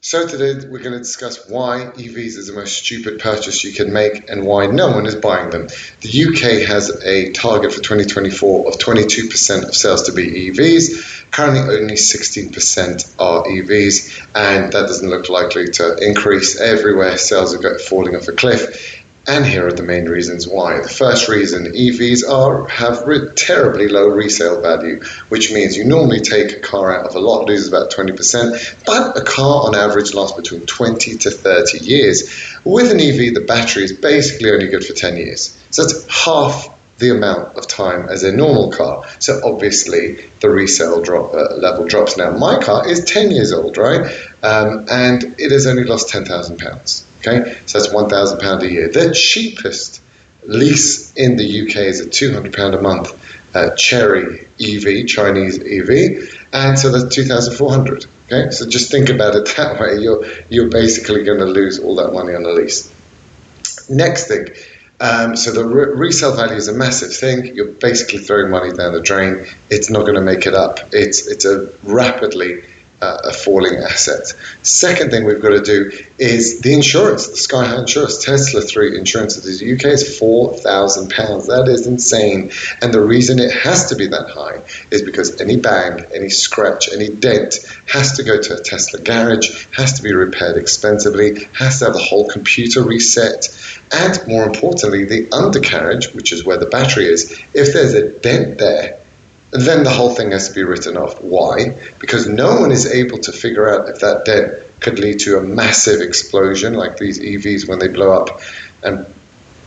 So today we're going to discuss why EVs is the most stupid purchase you can make and why no one is buying them. The UK has a target for 2024 of 22% of sales to be EVs. Currently only 16% are EVs, and that doesn't look likely to increase. Everywhere sales are falling off a cliff. And here are the main reasons why. The first reason, EVs have terribly low resale value, which means you normally take a car out of a lot, loses about 20%, but a car on average lasts between 20 to 30 years. With an EV, the battery is basically only good for 10 years. So that's half the amount of time as a normal car. So obviously the resale level drops. Now my car is 10 years old, right? And it has only lost £10,000. Okay, so that's £1,000 a year. The cheapest lease in the UK is at £200 a month, Cherry EV, Chinese EV, and so that's 2,400. Okay, so just think about it that way. You're basically going to lose all that money on a lease. Next thing, so the resale value is a massive thing. You're basically throwing money down the drain. It's not going to make it up. It's a rapidly a falling asset. Second thing we've got to do is the insurance, the sky high insurance. Tesla 3 insurance in the UK is £4,000. That is insane. And the reason it has to be that high is because any bang, any scratch, any dent has to go to a Tesla garage, has to be repaired expensively, has to have the whole computer reset. And more importantly, the undercarriage, which is where the battery is, if there's a dent there, then the whole thing has to be written off. Why? Because no one is able to figure out if that dent could lead to a massive explosion like these EVs when they blow up and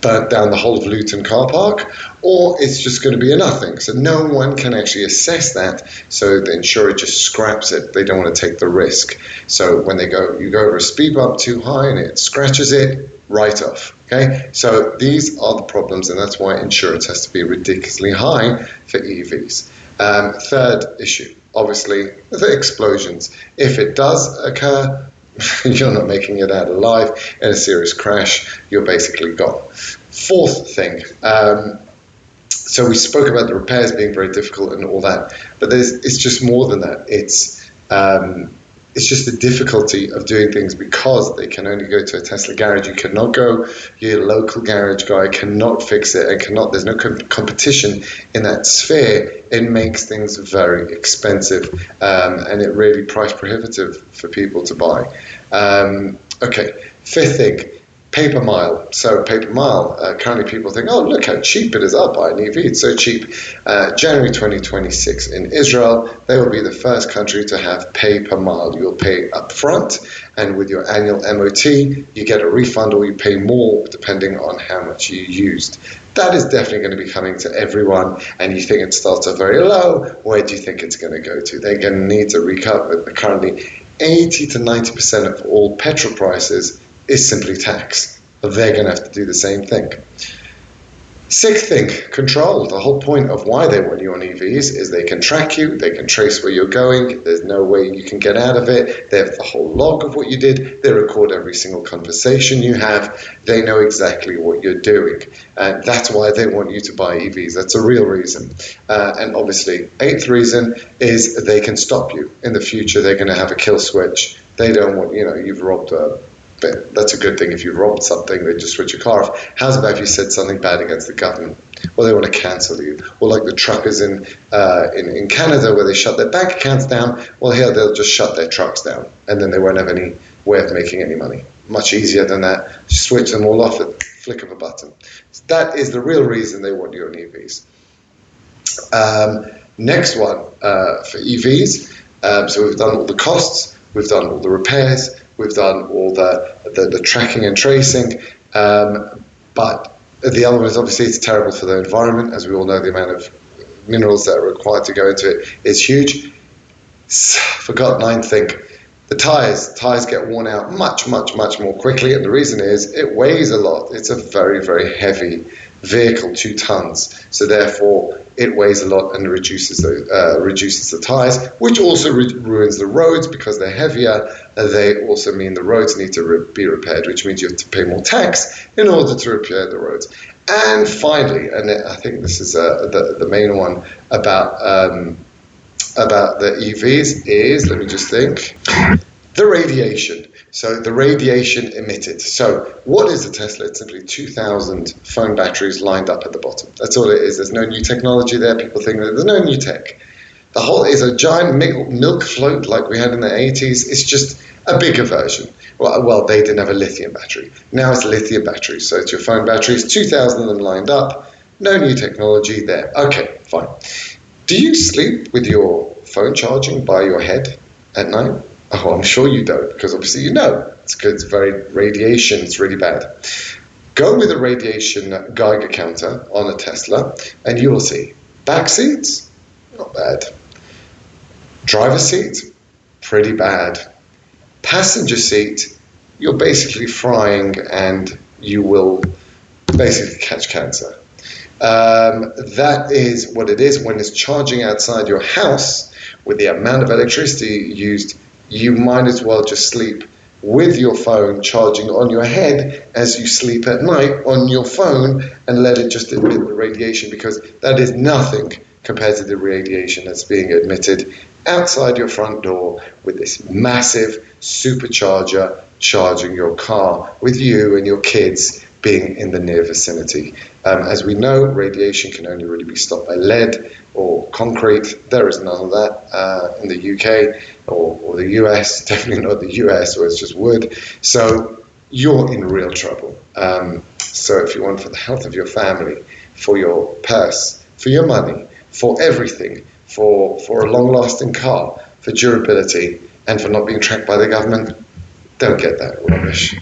burn down the whole of Luton car park, or it's just going to be a nothing. So no one can actually assess that, so the insurer just scraps it. They don't want to take the risk. So when you go over a speed bump too high and it scratches it, write off. Okay, so these are the problems, and that's why insurance has to be ridiculously high for EVs. Third issue, obviously, the explosions. If it does occur, you're not making it out alive. In a serious crash, you're basically gone. Fourth thing, so we spoke about the repairs being very difficult and all that, but it's just more than that. It's just the difficulty of doing things because they can only go to a Tesla garage. You cannot go, your local garage guy cannot fix it, and there's no competition in that sphere. It makes things very expensive, and it really price prohibitive for people to buy. Okay, fifth thing, pay per mile. So pay per mile, currently people think, oh, look how cheap it is. I'll buy an EV, it's so cheap. January 2026 in Israel, they will be the first country to have pay per mile. You'll pay up front, and with your annual MOT, you get a refund or you pay more depending on how much you used. That is definitely going to be coming to everyone, and you think it starts off very low. Where do you think it's going to go to? They're going to need to recover. Currently, 80 to 90% of all petrol prices is simply tax. They're going to have to do the same thing. Sixth thing, control. The whole point of why they want you on EVs is they can track you, they can trace where you're going, there's no way you can get out of it, they have the whole log of what you did, they record every single conversation you have, they know exactly what you're doing. And that's why they want you to buy EVs. That's a real reason. And obviously, eighth reason is they can stop you. In the future, they're going to have a kill switch. They don't want, you've robbed but that's a good thing. If you robbed something, they just switch your car off. How's about if you said something bad against the government? Well, they want to cancel you. Or like the truckers in Canada where they shut their bank accounts down. Well, here they'll just shut their trucks down, and then they won't have any way of making any money. Much easier than that. Just switch them all off at the flick of a button. So that is the real reason they want you on EVs. Next one for EVs. So we've done all the costs. We've done all the repairs. We've done all the tracking and tracing, but the other one is obviously it's terrible for the environment. As we all know, the amount of minerals that are required to go into it is huge. Forgot ninth thing, the tires get worn out much more quickly, and the reason is it weighs a lot. It's a very, very heavy vehicle, 2 tons, so therefore it weighs a lot and reduces the tires, which also ruins the roads because they're heavier. They also mean the roads need to be repaired, which means you have to pay more tax in order to repair the roads. And finally, and I think this is the main one about the EVs is, let me just think, The radiation. So the radiation emitted. So what is a Tesla? It's simply 2,000 phone batteries lined up at the bottom. That's all it is. There's no new technology there. People think that there's no new tech. The whole is a giant milk float like we had in the 80s. It's just a bigger version. Well, they didn't have a lithium battery. Now it's lithium batteries. So it's your phone batteries, 2,000 of them lined up. No new technology there. Okay, fine. Do you sleep with your phone charging by your head at night? Oh, I'm sure you don't, because obviously you know. It's because it's very radiation, it's really bad. Go with a radiation Geiger counter on a Tesla, and you will see. Back seats, not bad. Driver seat, pretty bad. Passenger seat, you're basically frying and you will basically catch cancer. That is what it is. When it's charging outside your house with the amount of electricity used, you might as well just sleep with your phone charging on your head as you sleep at night on your phone and let it just emit the radiation, because that is nothing compared to the radiation that's being emitted outside your front door with this massive supercharger charging your car with you and your kids being in the near vicinity. As we know, radiation can only really be stopped by lead or concrete. There is none of that in the UK or the US, definitely not the US where it's just wood. So you're in real trouble. So if you want for the health of your family, for your purse, for your money, for everything, for a long-lasting car, for durability, and for not being tracked by the government, don't get that rubbish.